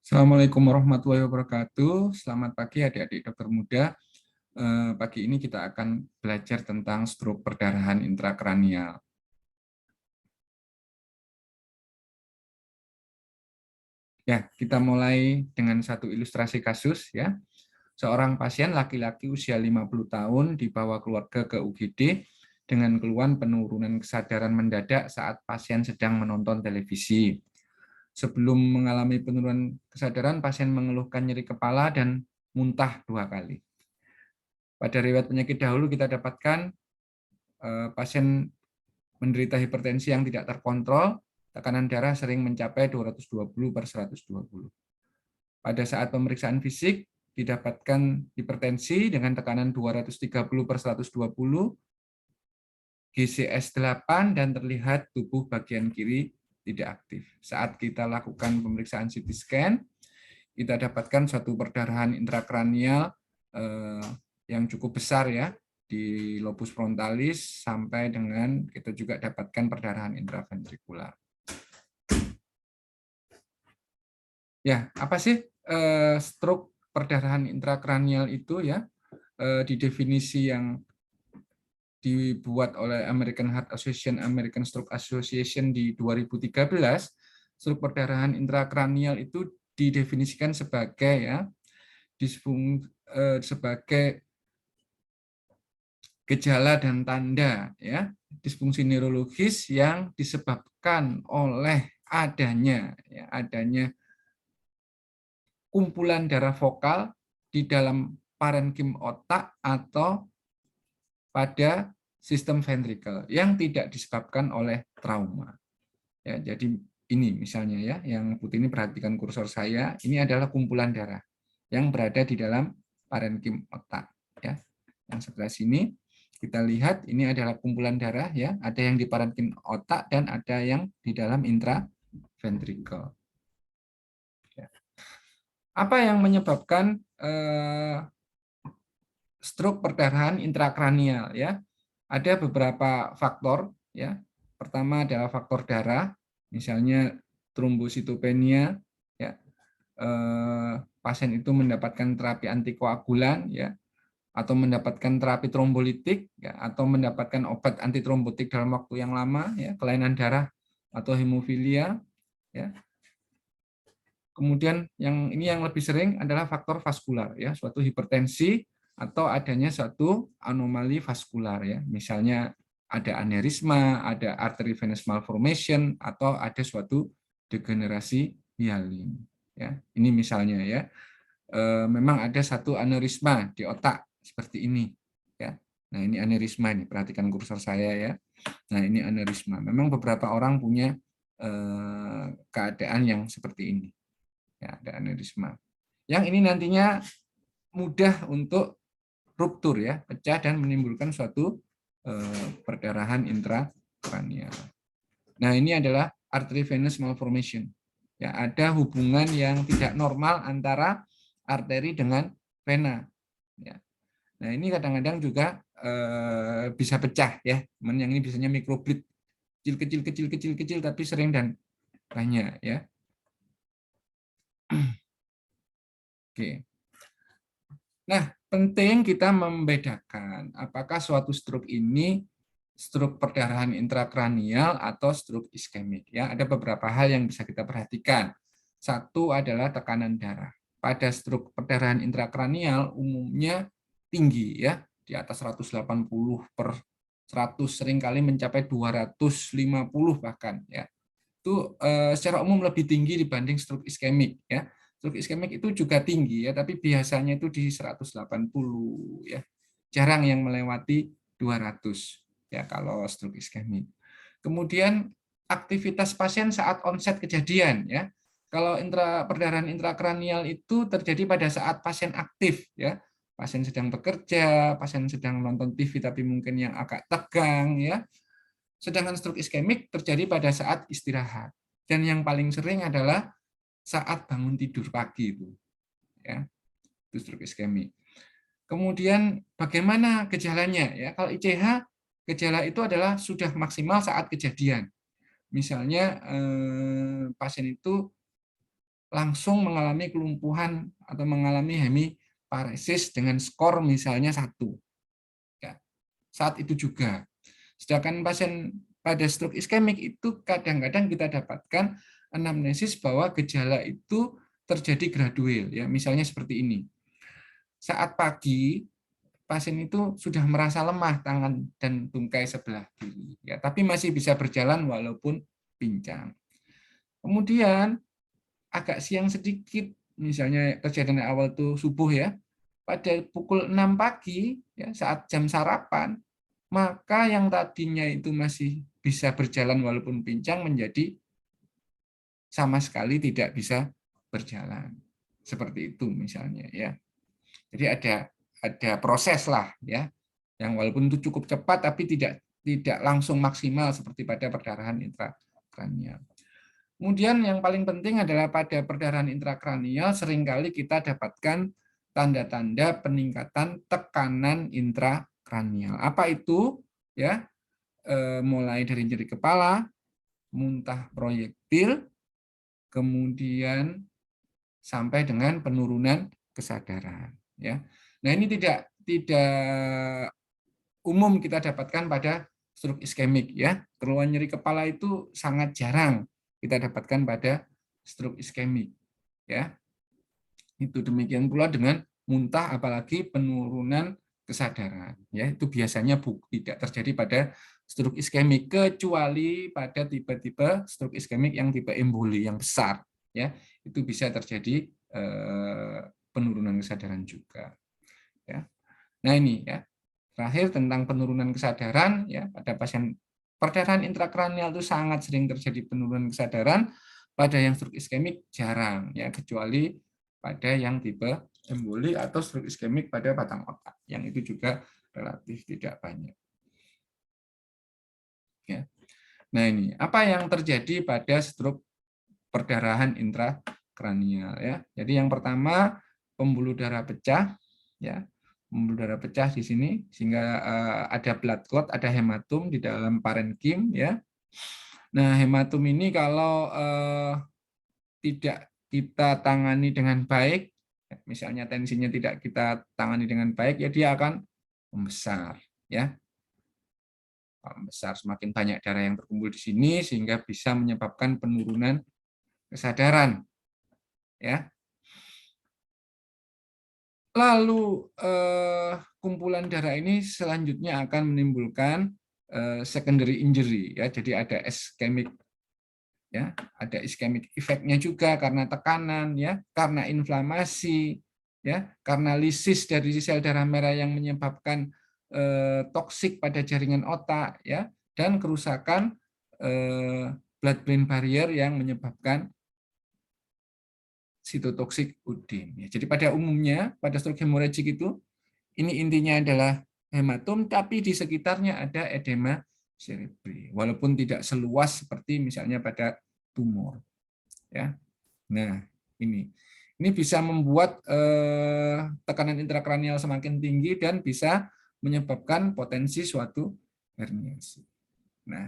Assalamualaikum warahmatullahi wabarakatuh. Selamat pagi adik-adik dokter muda. Pagi ini kita akan belajar tentang stroke perdarahan intrakranial. Ya, kita mulai dengan satu ilustrasi kasus ya. Seorang pasien laki-laki usia 50 tahun dibawa keluarga ke UGD dengan keluhan penurunan kesadaran mendadak saat pasien sedang menonton televisi. Sebelum mengalami penurunan kesadaran, pasien mengeluhkan nyeri kepala dan muntah 2 kali. Pada riwayat penyakit dahulu kita dapatkan pasien menderita hipertensi yang tidak terkontrol, tekanan darah sering mencapai 220/120. Pada saat pemeriksaan fisik didapatkan hipertensi dengan tekanan 230/120, GCS 8 dan terlihat tubuh bagian kiri tidak aktif. Saat kita lakukan pemeriksaan CT scan, kita dapatkan suatu perdarahan intrakranial yang cukup besar ya di lobus frontalis sampai dengan kita juga dapatkan perdarahan intraventrikular. Ya, apa sih stroke perdarahan intrakranial itu ya? Di definisi yang dibuat oleh American Heart Association, American Stroke Association di 2013, stroke perdarahan intrakranial itu didefinisikan sebagai ya sebagai gejala dan tanda ya disfungsi neurologis yang disebabkan oleh adanya kumpulan darah vokal di dalam parenkim otak atau pada sistem ventrikel yang tidak disebabkan oleh trauma. Ya, jadi ini misalnya ya, yang putih ini perhatikan kursor saya, ini adalah kumpulan darah yang berada di dalam parenkim otak. Ya, yang sebelah sini kita lihat ini adalah kumpulan darah ya, ada yang di parenkim otak dan ada yang di dalam intraventrikel. Ya. Apa yang menyebabkan stroke perdarahan intrakranial ya? Ada beberapa faktor ya. Pertama adalah faktor darah, misalnya trombositopenia ya. Pasien itu mendapatkan terapi antikoagulan ya, atau mendapatkan terapi trombolitik ya, atau mendapatkan obat antitrombotik dalam waktu yang lama ya, kelainan darah atau hemofilia ya. Kemudian yang lebih sering adalah faktor vaskular ya, suatu hipertensi atau adanya suatu anomali vaskular ya. Misalnya ada aneurisma, ada artery venous malformation atau ada suatu degenerasi hialin ya. Ini misalnya ya. Memang ada satu aneurisma di otak seperti ini ya. Nah, ini aneurisma ini, perhatikan kursor saya ya. Nah, ini aneurisma. Memang beberapa orang punya keadaan yang seperti ini. Ya, ada aneurisma. Yang ini nantinya mudah untuk ruptur ya, pecah dan menimbulkan suatu perdarahan intrakranial. Nah, ini adalah artery venous malformation. Ya, ada hubungan yang tidak normal antara arteri dengan vena. Ya. Nah, ini kadang-kadang juga bisa pecah ya. Yang ini biasanya mikrobleed, kecil tapi sering dan banyak ya. Oke. Nah, penting kita membedakan apakah suatu stroke ini stroke perdarahan intrakranial atau stroke iskemik. Ya, ada beberapa hal yang bisa kita perhatikan. Satu adalah tekanan darah. Pada stroke perdarahan intrakranial umumnya tinggi ya, di atas 180/100, seringkali mencapai 250 bahkan ya. Itu secara umum lebih tinggi dibanding stroke iskemik ya. Stroke iskemik itu juga tinggi ya, tapi biasanya itu di 180 ya. Jarang yang melewati 200 ya kalau stroke iskemik. Kemudian aktivitas pasien saat onset kejadian ya. Kalau perdarahan intrakranial itu terjadi pada saat pasien aktif ya. Pasien sedang bekerja, pasien sedang nonton TV tapi mungkin yang agak tegang ya. Sedangkan stroke iskemik terjadi pada saat istirahat. Dan yang paling sering adalah saat bangun tidur pagi itu. Ya. Itu stroke iskemik. Kemudian bagaimana gejalanya ya? Kalau ICH gejala itu adalah sudah maksimal saat kejadian. Misalnya pasien itu langsung mengalami kelumpuhan atau mengalami hemiparesis dengan skor misalnya 1. Ya, saat itu juga. Sedangkan pasien pada stroke iskemik itu kadang-kadang kita dapatkan anamnesis bahwa gejala itu terjadi gradual, ya, misalnya seperti ini. Saat pagi pasien itu sudah merasa lemah tangan dan tungkai sebelah kiri, ya, tapi masih bisa berjalan walaupun pincang. Kemudian agak siang sedikit, misalnya kejadian awal itu subuh ya, pada pukul 6 pagi ya, saat jam sarapan, maka yang tadinya itu masih bisa berjalan walaupun pincang menjadi sama sekali tidak bisa berjalan. Seperti itu misalnya ya. Jadi ada proses lah ya, yang walaupun itu cukup cepat tapi tidak langsung maksimal seperti pada perdarahan intrakranial. Kemudian yang paling penting adalah pada perdarahan intrakranial seringkali kita dapatkan tanda-tanda peningkatan tekanan intrakranial. Apa itu? Ya, mulai dari nyeri kepala, muntah proyektil, kemudian sampai dengan penurunan kesadaran. Ya, nah ini tidak umum kita dapatkan pada stroke iskemik. Ya, keluhan nyeri kepala itu sangat jarang kita dapatkan pada stroke iskemik. Ya, itu demikian pula dengan muntah, apalagi penurunan kesadaran. Ya, itu biasanya tidak terjadi pada stroke iskemik kecuali pada tipe-tipe stroke iskemik yang tipe emboli yang besar. Ya, itu bisa terjadi penurunan kesadaran juga. Ya, nah ini ya. Terakhir tentang penurunan kesadaran ya, pada pasien perdarahan intrakranial itu sangat sering terjadi penurunan kesadaran, pada yang stroke iskemik jarang ya, kecuali pada yang tipe emboli atau stroke iskemik pada batang otak, yang itu juga relatif tidak banyak. Ya. Nah ini apa yang terjadi pada stroke perdarahan intrakranial ya. Jadi yang pertama pembuluh darah pecah ya. Pembuluh darah pecah di sini sehingga ada blood clot, ada hematum di dalam parenkim ya. Nah, hematum ini kalau tidak kita tangani dengan baik, misalnya tensinya tidak kita tangani dengan baik, ya dia akan membesar ya. Membesar, semakin banyak darah yang terkumpul di sini sehingga bisa menyebabkan penurunan kesadaran ya. Lalu kumpulan darah ini selanjutnya akan menimbulkan secondary injury ya. Jadi ada ischemic ya, ada ischemic efeknya juga karena tekanan ya, karena inflamasi ya, karena lisis dari sel darah merah yang menyebabkan toksik pada jaringan otak ya, dan kerusakan blood brain barrier yang menyebabkan sitotoksik udin. Jadi pada umumnya pada stroke hemorragik itu ini intinya adalah hematom, tapi di sekitarnya ada edema cerebri, walaupun tidak seluas seperti misalnya pada tumor. Ya, nah ini bisa membuat tekanan intrakranial semakin tinggi dan bisa menyebabkan potensi suatu herniasi. Nah,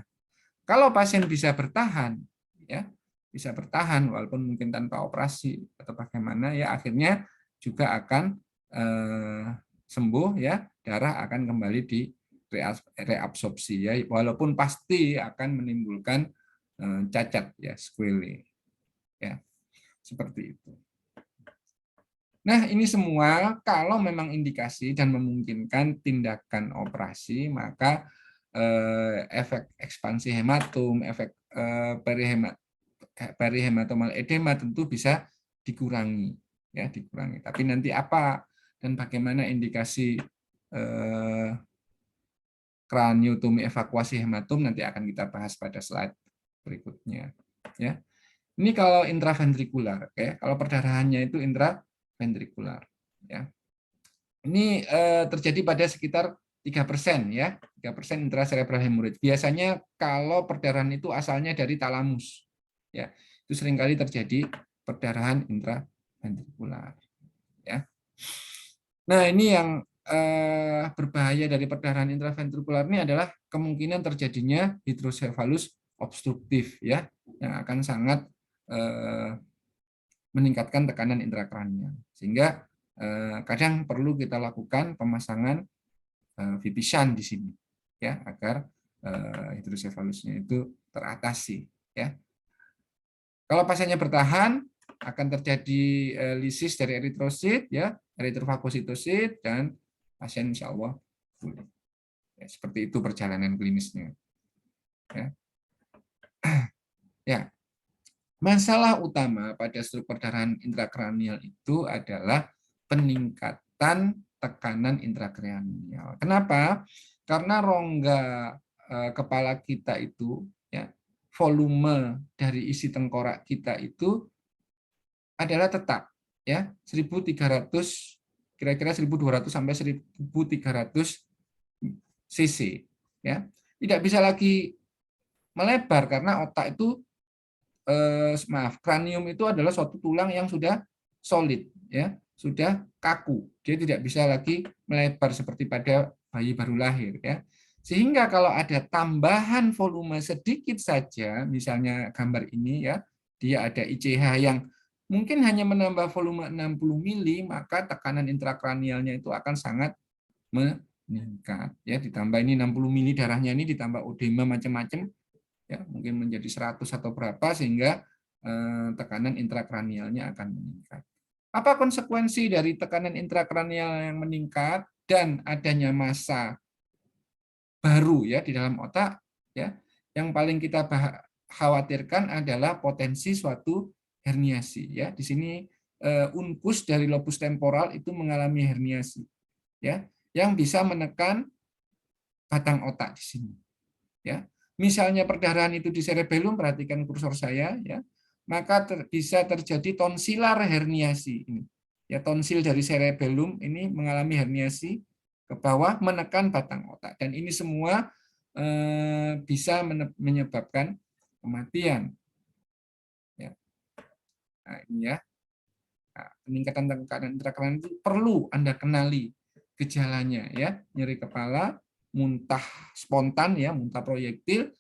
kalau pasien bisa bertahan, ya bisa bertahan walaupun mungkin tanpa operasi atau bagaimana, ya akhirnya juga akan sembuh ya, darah akan kembali di reabsorpsi ya, walaupun pasti akan menimbulkan cacat ya, sequelae ya, seperti itu. Nah, ini semua kalau memang indikasi dan memungkinkan tindakan operasi, maka efek ekspansi hematom, efek perihematomal edema tentu bisa dikurangi ya, dikurangi. Tapi nanti apa dan bagaimana indikasi kraniotomi evakuasi hematom nanti akan kita bahas pada slide berikutnya ya. Ini kalau intraventrikular, ya. Kalau perdarahannya itu intraventrikular ya. Ini terjadi pada sekitar 3% ya, 3% intracerebral hemorrhage. Biasanya kalau perdarahan itu asalnya dari talamus ya, itu seringkali terjadi perdarahan intraventrikular ya. Nah, ini yang berbahaya dari perdarahan intraventrikular ini adalah kemungkinan terjadinya hidrosefalus obstruktif ya, yang akan sangat meningkatkan tekanan intrakranial. Sehingga kadang perlu kita lakukan pemasangan VP shunt di sini, ya, agar hidrosefalusnya itu teratasi, ya. Kalau pasiennya bertahan, akan terjadi lisis dari eritrosit, ya, eritrofagositosit, dan pasien insya Allah pulih. Ya, seperti itu perjalanan klinisnya. Ya. Ya. Masalah utama pada stroke perdarahan intrakranial itu adalah peningkatan tekanan intrakranial. Kenapa? Karena rongga kepala kita itu, ya, volume dari isi tengkorak kita itu adalah tetap, ya, 1.300, kira-kira 1.200 sampai 1.300 cc, ya. Tidak bisa lagi melebar karena otak itu kranium itu adalah suatu tulang yang sudah solid, ya, sudah kaku. Dia tidak bisa lagi melebar seperti pada bayi baru lahir, ya. Sehingga kalau ada tambahan volume sedikit saja, misalnya gambar ini, ya, dia ada ICH yang mungkin hanya menambah volume 60 mili, maka tekanan intrakranialnya itu akan sangat meningkat, ya. Ditambah ini 60 mili darahnya ini ditambah odema macam-macam, ya, mungkin menjadi 100 atau berapa, sehingga tekanan intrakranialnya akan meningkat. Apa konsekuensi dari tekanan intrakranial yang meningkat dan adanya massa baru, ya, di dalam otak, ya? Yang paling kita khawatirkan adalah potensi suatu herniasi, ya. Di sini uncus dari lobus temporal itu mengalami herniasi, ya, yang bisa menekan batang otak di sini, ya. Misalnya perdarahan itu di cerebellum, perhatikan kursor saya, ya, maka bisa terjadi tonsilar herniasi ini. Ya, tonsil dari cerebellum ini mengalami herniasi ke bawah menekan batang otak, dan ini semua bisa menyebabkan kematian. Ya. Nah, ini, ya. Nah, peningkatan tekanan intrakranial itu perlu Anda kenali gejalanya, ya, nyeri kepala, muntah spontan, ya, muntah proyektil.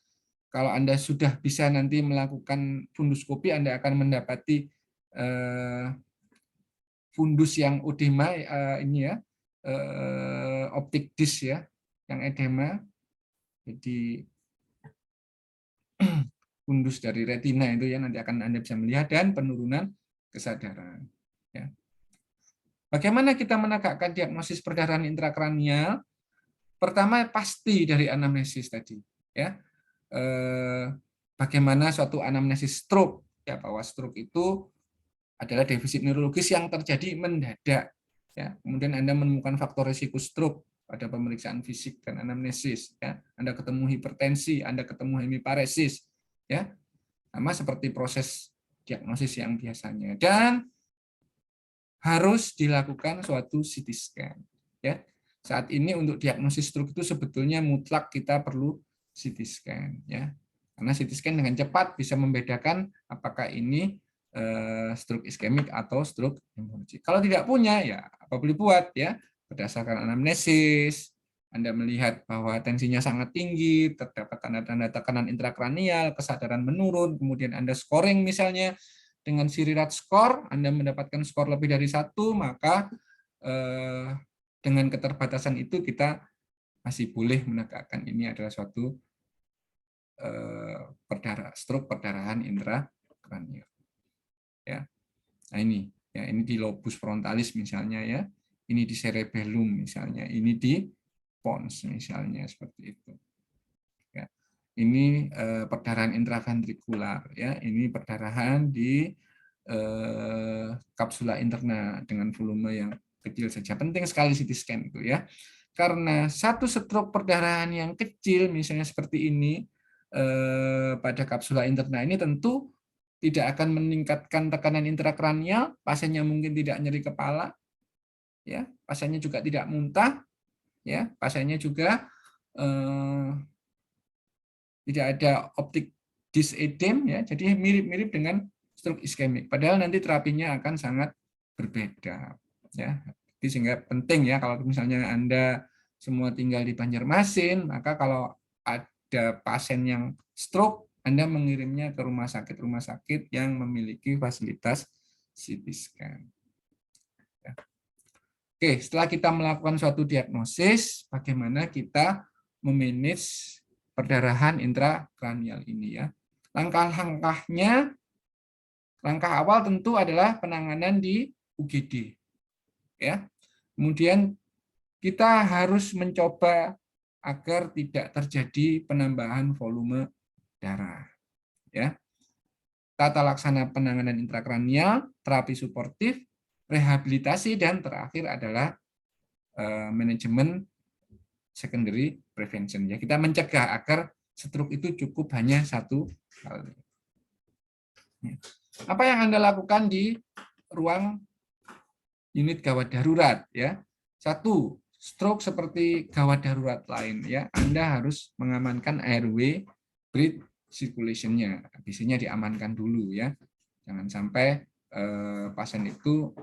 Kalau Anda sudah bisa nanti melakukan funduskopi, Anda akan mendapati fundus yang edema, ini, ya, optik disc, ya, yang edema. Jadi fundus dari retina itu, ya, nanti akan Anda bisa melihat, dan penurunan kesadaran, ya. Bagaimana kita menegakkan diagnosis perdarahan intrakranial? Pertama, pasti dari anamnesis tadi, ya. Bagaimana suatu anamnesis stroke, ya, bahwa stroke itu adalah defisit neurologis yang terjadi mendadak, ya. Kemudian Anda menemukan faktor risiko stroke pada pemeriksaan fisik dan anamnesis, ya. Anda ketemu hipertensi, Anda ketemu hemiparesis, ya, sama seperti proses diagnosis yang biasanya, dan harus dilakukan suatu CT scan, ya. Saat ini untuk diagnosis stroke itu sebetulnya mutlak kita perlu CT scan, ya, karena CT scan dengan cepat bisa membedakan apakah ini stroke iskemik atau stroke hemorragik. Kalau tidak punya, ya apa boleh buat, ya, berdasarkan anamnesis Anda melihat bahwa tensinya sangat tinggi, terdapat tanda-tanda tekanan intrakranial, kesadaran menurun, kemudian Anda scoring misalnya dengan Sirirat skor, Anda mendapatkan skor lebih dari 1, maka dengan keterbatasan itu kita masih boleh menegakkan ini adalah suatu stroke perdarahan intrakranial. Ya. Nah, ini, ya, ini di lobus frontalis misalnya, ya. Ini di cerebellum misalnya, ini di pons misalnya, seperti itu. Ya. Ini perdarahan intraventrikular, ya. Ini perdarahan di kapsula interna dengan volume yang kecil saja. Penting sekali CT scan itu, ya. Karena satu stroke perdarahan yang kecil misalnya seperti ini pada kapsula interna ini tentu tidak akan meningkatkan tekanan intrakranial, pasiennya mungkin tidak nyeri kepala, ya, pasiennya juga tidak muntah, ya, pasiennya juga tidak ada optik disc edem, ya, jadi mirip-mirip dengan stroke iskemik. Padahal nanti terapinya akan sangat berbeda, ya. Jadi sehingga penting, ya, kalau misalnya Anda semua tinggal di Banjarmasin, maka kalau ada pasien yang stroke, Anda mengirimnya ke rumah sakit yang memiliki fasilitas CT scan. Oke, setelah kita melakukan suatu diagnosis, bagaimana kita memanage perdarahan intrakranial ini ya. Langkah-langkahnya, langkah awal tentu adalah penanganan di UGD. Ya. Kemudian kita harus mencoba agar tidak terjadi penambahan volume darah. Ya. Tata laksana penanganan intrakranial, terapi suportif, rehabilitasi, dan terakhir adalah manajemen secondary prevention. Ya, kita mencegah agar stroke itu cukup hanya satu kali. Apa yang Anda lakukan di ruang unit gawat darurat? Ya, satu, stroke seperti gawat darurat lain. Ya, Anda harus mengamankan airway, breath circulation-nya, biasanya diamankan dulu ya. Jangan sampai pasien itu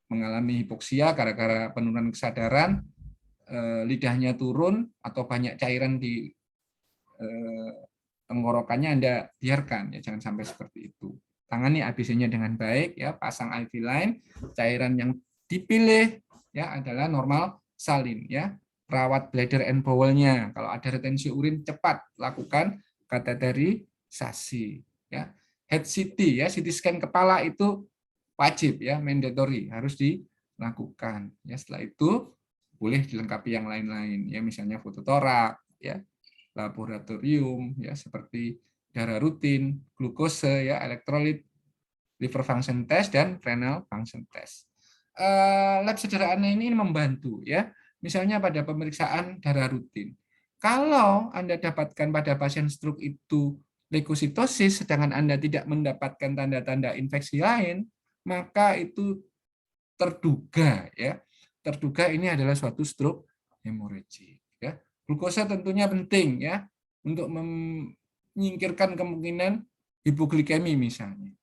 mengalami hipoksia gara-gara penurunan kesadaran, lidahnya turun atau banyak cairan di tenggorokannya Anda biarkan ya, jangan sampai seperti itu. Tangani ABC-nya dengan baik ya, pasang IV line, cairan yang dipilih ya adalah normal salin ya. Rawat bladder and bowel-nya. Kalau ada retensi urin cepat lakukan kateterisasi ya. Head CT ya, CT scan kepala itu wajib ya, mandatory, harus dilakukan ya. Setelah itu boleh dilengkapi yang lain-lain ya, misalnya fototorak ya, laboratorium ya seperti darah rutin, glukose ya, elektrolit, liver function test, dan renal function test. Lab sederhana ini membantu ya, misalnya pada pemeriksaan darah rutin. Kalau Anda dapatkan pada pasien stroke itu leukositosis, sedangkan Anda tidak mendapatkan tanda-tanda infeksi lain, maka itu terduga ya, terduga ini adalah suatu stroke hemorragik ya. Glukosa tentunya penting ya untuk menyingkirkan kemungkinan hipoglikemi misalnya.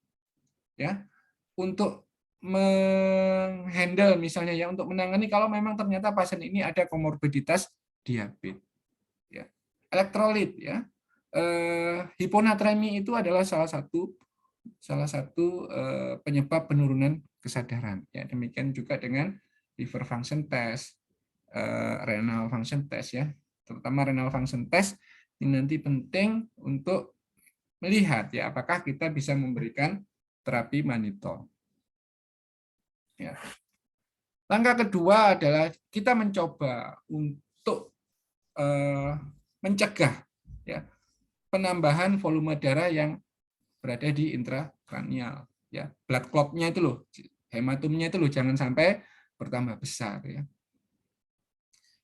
Ya. Untuk menghandle misalnya ya, untuk menangani kalau memang ternyata pasien ini ada komorbiditas diabetes ya. Elektrolit ya. Hiponatremi itu adalah salah satu penyebab penurunan kesadaran ya. Demikian juga dengan liver function test, renal function test ya. Terutama renal function test ini nanti penting untuk melihat ya apakah kita bisa memberikan terapi manitol. Ya. Langkah kedua adalah kita mencoba untuk mencegah ya penambahan volume darah yang berada di intrakranial ya. Blood clot-nya itu loh, hematumnya itu loh, jangan sampai bertambah besar ya.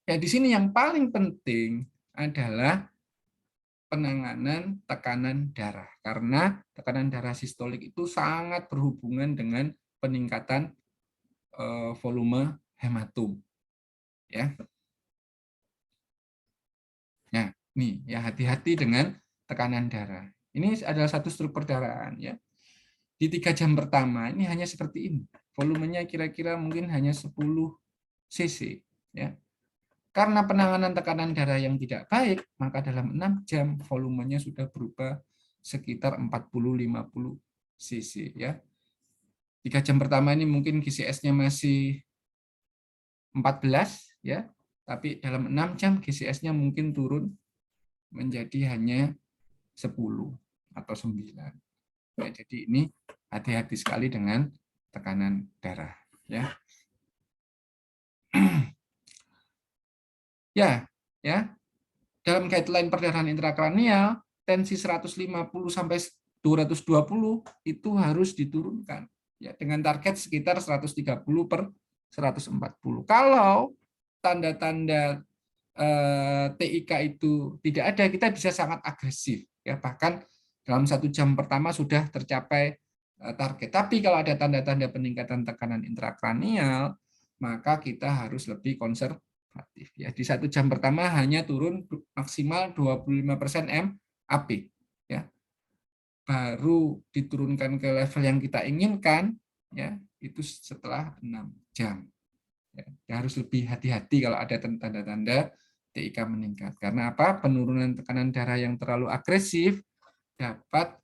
Ya, di sini yang paling penting adalah penanganan tekanan darah, karena tekanan darah sistolik itu sangat berhubungan dengan peningkatan volume hematum. Ya. Nah, nih ya, hati-hati dengan tekanan darah. Ini adalah satu struk perdarahan ya. Di 3 jam pertama ini hanya seperti ini. Volumenya kira-kira mungkin hanya 10 cc ya. Karena penanganan tekanan darah yang tidak baik, maka dalam 6 jam volumenya sudah berubah sekitar 40-50 cc ya. 3 jam pertama ini mungkin GCS-nya masih 14 ya, tapi dalam 6 jam GCS-nya mungkin turun menjadi hanya 10 atau 9. Ya, jadi ini hati-hati sekali dengan tekanan darah ya. Ya, dalam guideline perdarahan intrakranial, tensi 150 sampai 220 itu harus diturunkan ya, dengan target sekitar 130 per 140. Kalau tanda-tanda TIK itu tidak ada, kita bisa sangat agresif ya, bahkan dalam 1 jam pertama sudah tercapai target. Tapi kalau ada tanda-tanda peningkatan tekanan intrakranial, maka kita harus lebih konservatif ya. Di 1 jam pertama hanya turun maksimal 25% MAP ya. Baru diturunkan ke level yang kita inginkan ya, itu setelah 6 jam. Ya, harus lebih hati-hati kalau ada tanda-tanda TIK meningkat. Karena apa? Penurunan tekanan darah yang terlalu agresif dapat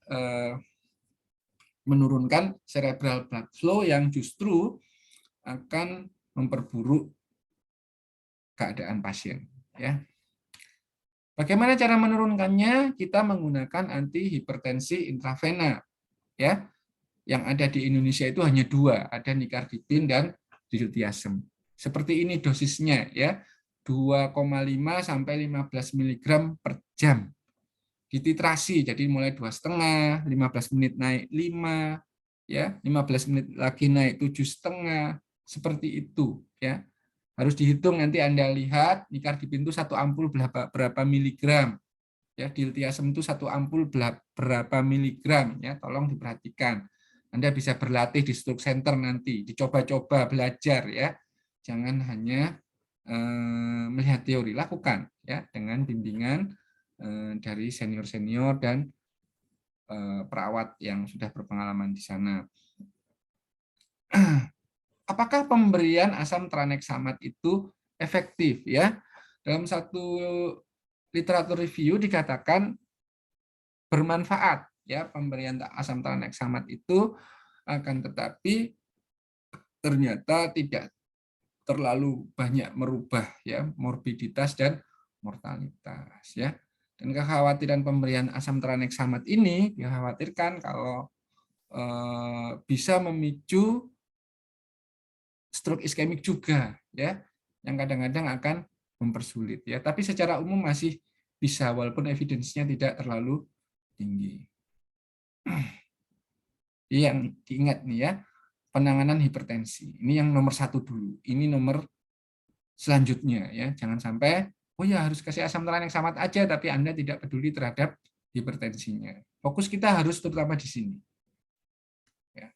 menurunkan cerebral blood flow yang justru akan memperburuk keadaan pasien. Ya. Bagaimana cara menurunkannya? Kita menggunakan antihipertensi intravena. Ya, yang ada di Indonesia itu hanya 2, ada nicardipin dan diltiazem. Seperti ini dosisnya, ya, 2,5 sampai 15 mg per jam. Dititrasi, jadi mulai 2,5, 15 menit naik 5, ya, 15 menit lagi naik 7,5, seperti itu, ya. Harus dihitung, nanti Anda lihat nicardipin itu 1 ampul berapa miligram, ya, diltiazem itu 1 ampul berapa miligram, ya, tolong diperhatikan. Anda bisa berlatih di stroke center nanti, dicoba-coba belajar, ya, jangan hanya melihat teori, lakukan, ya, dengan bimbingan dari senior-senior dan perawat yang sudah berpengalaman di sana. Apakah pemberian asam tranexamat itu efektif, ya? Dalam satu literatur review dikatakan bermanfaat, ya, pemberian asam tranexamat itu, akan tetapi ternyata tidak terlalu banyak merubah, ya, morbiditas dan mortalitas, ya. Dan kekhawatiran pemberian asam tranexamat ini dikhawatirkan kalau bisa memicu stroke iskemik juga, ya, yang kadang-kadang akan mempersulit, ya. Tapi secara umum masih bisa, walaupun evidence-nya tidak terlalu tinggi. Yang diingat nih, ya, penanganan hipertensi. Ini yang nomor 1 dulu. Ini nomor selanjutnya, ya. Jangan sampai, oh ya harus kasih asam tranexamat aja, tapi Anda tidak peduli terhadap hipertensinya. Fokus kita harus terutama di sini. Ya.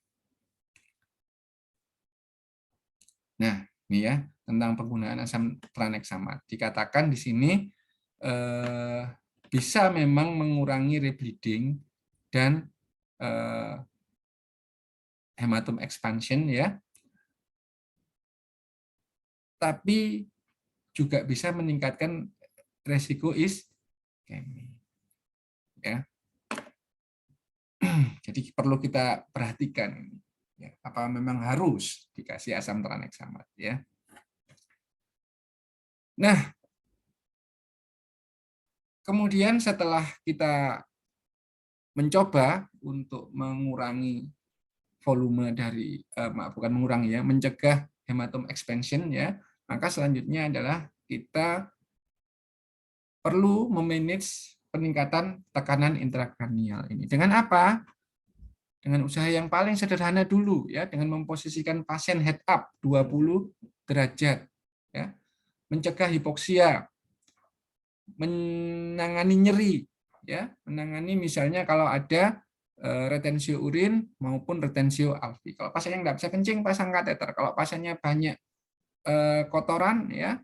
Nah, ini, ya, tentang penggunaan asam tranexamat. Dikatakan di sini bisa memang mengurangi rebleeding dan hematom expansion, ya. Tapi juga bisa meningkatkan resiko iskemi, ya. Jadi perlu kita perhatikan, ya, apa memang harus dikasih asam tranexamat, ya. Nah, kemudian setelah kita mencoba untuk mengurangi volume dari bukan mengurangi, ya, mencegah hematom expansion, ya, maka selanjutnya adalah kita perlu memanage peningkatan tekanan intrakranial ini. Dengan apa? Dengan usaha yang paling sederhana dulu, ya, dengan memposisikan pasien head up 20 derajat, ya. Mencegah hipoksia, menangani nyeri, ya, menangani misalnya kalau ada retensio urin maupun retensio alvi. Kalau pasiennya nggak bisa kencing, pasang kateter. Kalau pasiennya banyak kotoran, ya,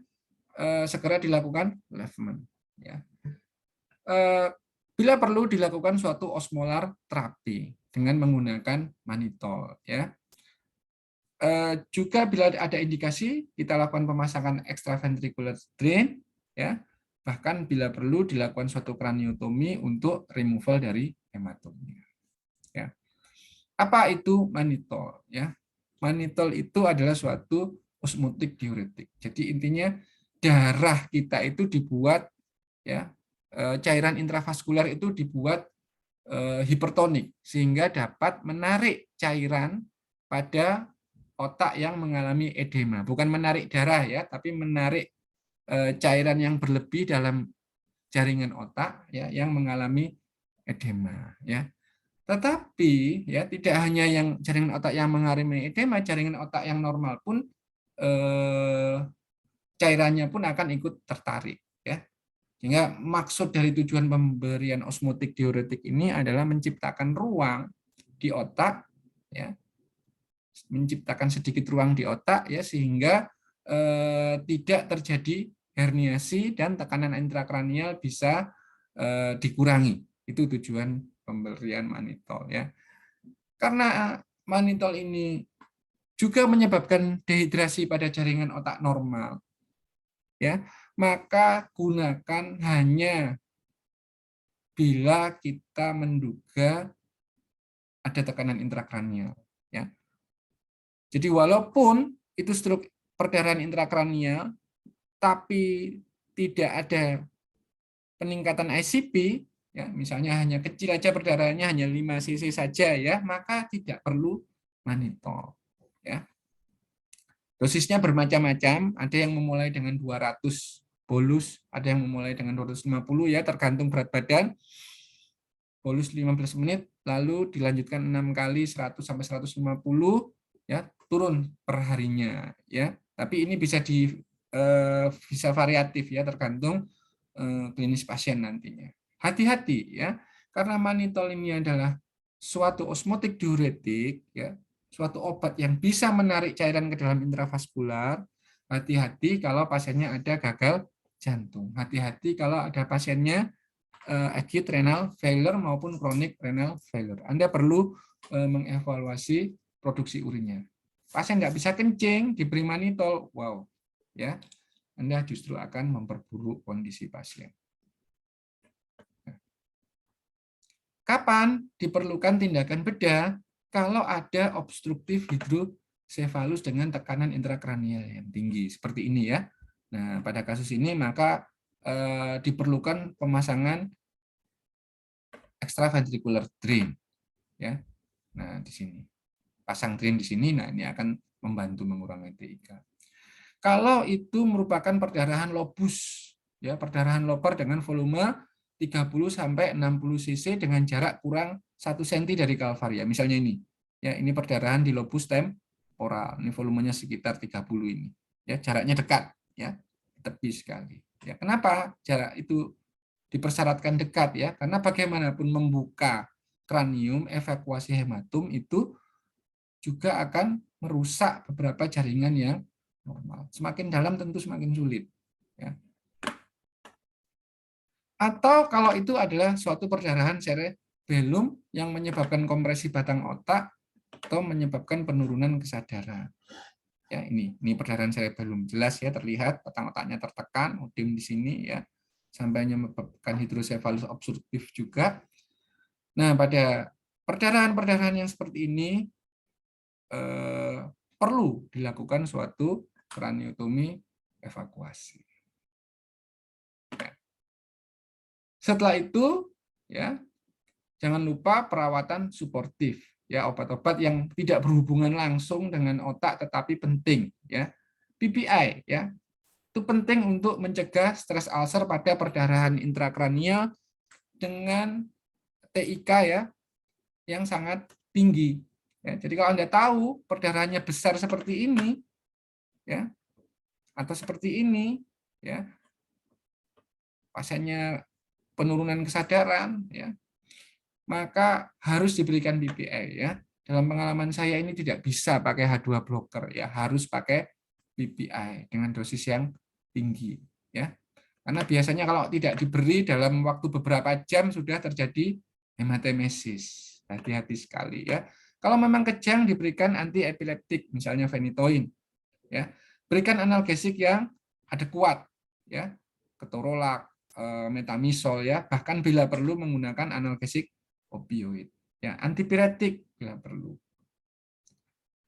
segera dilakukan lavement, ya. Bila perlu dilakukan suatu osmolar terapi dengan menggunakan mannitol, ya. Juga bila ada indikasi kita lakukan pemasangan extraventricular drain, ya. Bahkan bila perlu dilakukan suatu craniotomy untuk removal dari hematomnya, ya. Apa itu mannitol, ya? Mannitol itu adalah suatu osmotik diuretik. Jadi intinya darah kita itu dibuat, ya, cairan intravaskular itu dibuat hipertonik sehingga dapat menarik cairan pada otak yang mengalami edema. Bukan menarik darah, ya, tapi menarik cairan yang berlebih dalam jaringan otak, ya, yang mengalami edema, ya. Tetapi, ya, tidak hanya yang jaringan otak yang mengalami edema, jaringan otak yang normal pun cairannya pun akan ikut tertarik, ya. Sehingga maksud dari tujuan pemberian osmotik diuretik ini adalah menciptakan ruang di otak, ya, menciptakan sedikit ruang di otak, ya, sehingga tidak terjadi herniasi dan tekanan intrakranial bisa dikurangi. Itu tujuan pemberian mannitol, ya. Karena mannitol ini juga menyebabkan dehidrasi pada jaringan otak normal, ya, maka gunakan hanya bila kita menduga ada tekanan intrakranial, ya. Jadi walaupun itu stroke perdarahan intrakranial, tapi tidak ada peningkatan ICP, ya, misalnya hanya kecil aja perdarahannya hanya 5 cc saja, ya, maka tidak perlu monitor, ya. Dosisnya bermacam-macam, ada yang memulai dengan 200 bolus, ada yang memulai dengan 250, ya, tergantung berat badan. Bolus 15 menit, lalu dilanjutkan 6 kali 100 sampai 150, ya, turun per harinya, ya. Tapi ini bisa variatif, ya, tergantung klinis pasien nantinya. Hati-hati, ya, karena mannitol ini adalah suatu osmotik diuretik, ya, suatu obat yang bisa menarik cairan ke dalam intravaskular. Hati-hati kalau pasiennya ada gagal jantung. Hati-hati kalau ada pasiennya acute renal failure maupun chronic renal failure. Anda perlu mengevaluasi produksi urinnya. Pasien nggak bisa kencing, diberi mannitol, wow, ya, Anda justru akan memperburuk kondisi pasien. Kapan diperlukan tindakan bedah? Kalau ada obstruktif hidrosefalus dengan tekanan intrakranial yang tinggi, seperti ini, ya. Nah, pada kasus ini maka diperlukan pemasangan extraventricular drain, ya. Nah, di sini pasang drain di sini, nah ini akan membantu mengurangi TIK. Kalau itu merupakan perdarahan lobus, ya, perdarahan lobar dengan volume 30 sampai 60 cc dengan jarak kurang 1 cm dari kalvaria. Misalnya ini, ya, ini perdarahan di lobus temporal. Ini volumenya sekitar 30 ini. Ya, jaraknya dekat, ya, tepi sekali. Ya, kenapa jarak itu dipersyaratkan dekat, ya? Karena bagaimanapun membuka kranium, evakuasi hematum itu juga akan merusak beberapa jaringan yang normal. Semakin dalam tentu semakin sulit, ya. Atau kalau itu adalah suatu perdarahan cerebellum yang menyebabkan kompresi batang otak atau menyebabkan penurunan kesadaran. Ya, ini perdarahan cerebellum jelas, ya, terlihat batang otaknya tertekan, odim di sini, ya, sampai menyebabkan hidrosefalus obstruktif juga. Nah, pada perdarahan-perdarahan yang seperti ini perlu dilakukan suatu kraniotomi evakuasi. Setelah itu, ya, jangan lupa perawatan suportif, ya, obat-obat yang tidak berhubungan langsung dengan otak tetapi penting, ya. PPI, ya, itu penting untuk mencegah stres ulcer pada perdarahan intrakranial dengan TIK, ya, yang sangat tinggi. Ya, jadi kalau Anda tahu perdarahannya besar seperti ini, ya, atau seperti ini, ya, pasiennya penurunan kesadaran, ya, maka harus diberikan PPI, ya. Dalam pengalaman saya ini tidak bisa pakai H2 blocker, ya, harus pakai PPI dengan dosis yang tinggi, ya. Karena biasanya kalau tidak diberi dalam waktu beberapa jam sudah terjadi hematemesis. Hati-hati sekali, ya. Kalau memang kejang diberikan antiepileptik, misalnya phenytoin, ya. Berikan analgesik yang ada kuat, ya, ketorolak, metamisol, ya, bahkan bila perlu menggunakan analgesik opioid, ya, antipiretik bila perlu.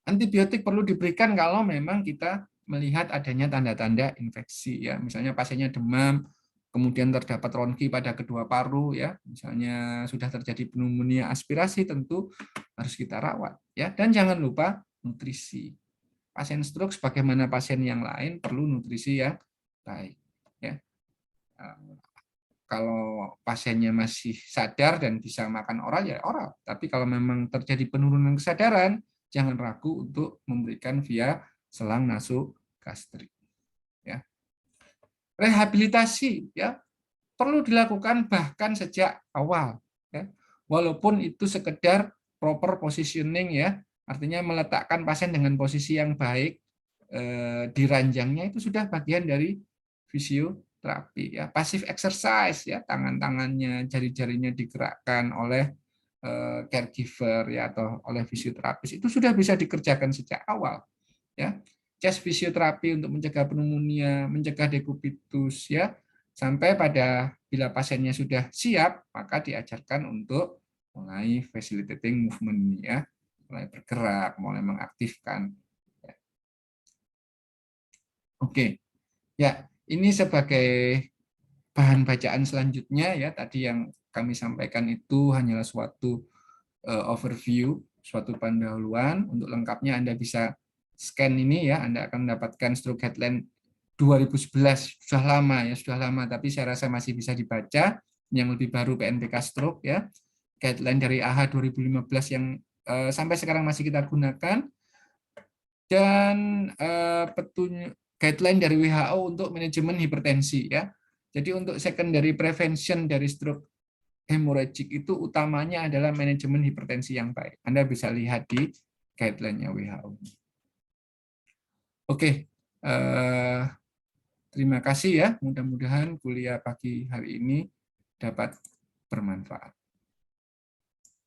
Antibiotik perlu diberikan kalau memang kita melihat adanya tanda-tanda infeksi, ya, misalnya pasiennya demam, kemudian terdapat ronki pada kedua paru, ya, misalnya sudah terjadi pneumonia aspirasi, tentu harus kita rawat, ya. Dan jangan lupa nutrisi. Pasien stroke sebagaimana pasien yang lain perlu nutrisi yang baik, ya. Kalau pasiennya masih sadar dan bisa makan oral, ya oral. Tapi kalau memang terjadi penurunan kesadaran, jangan ragu untuk memberikan via selang nasogastrik, ya. Rehabilitasi, ya, perlu dilakukan bahkan sejak awal, ya. Walaupun itu sekedar proper positioning, ya, artinya meletakkan pasien dengan posisi yang baik di ranjangnya, itu sudah bagian dari fisioterapi, ya. Passive exercise, ya, tangan-tangannya, jari-jarinya digerakkan oleh caregiver, ya, atau oleh fisioterapis, itu sudah bisa dikerjakan sejak awal, ya. Chest fisioterapi untuk mencegah pneumonia, mencegah dekubitus, ya, sampai pada bila pasiennya sudah siap maka diajarkan untuk mulai facilitating movement ini ya, mulai bergerak, mulai mengaktifkan. Oke, ya ini sebagai bahan bacaan selanjutnya ya, tadi yang kami sampaikan itu hanyalah suatu overview, suatu pendahuluan. Untuk lengkapnya Anda bisa scan ini ya, Anda akan mendapatkan stroke guideline 2011, sudah lama ya, sudah lama, tapi saya rasa masih bisa dibaca. Yang lebih baru PNPK stroke ya, guideline dari AHA 2015 yang sampai sekarang masih kita gunakan, dan petunjuk guideline dari WHO untuk manajemen hipertensi ya. Jadi untuk secondary prevention dari stroke hemorrhagic itu utamanya adalah manajemen hipertensi yang baik. Anda bisa lihat di guideline-nya WHO. Oke, terima kasih ya. Mudah-mudahan kuliah pagi hari ini dapat bermanfaat.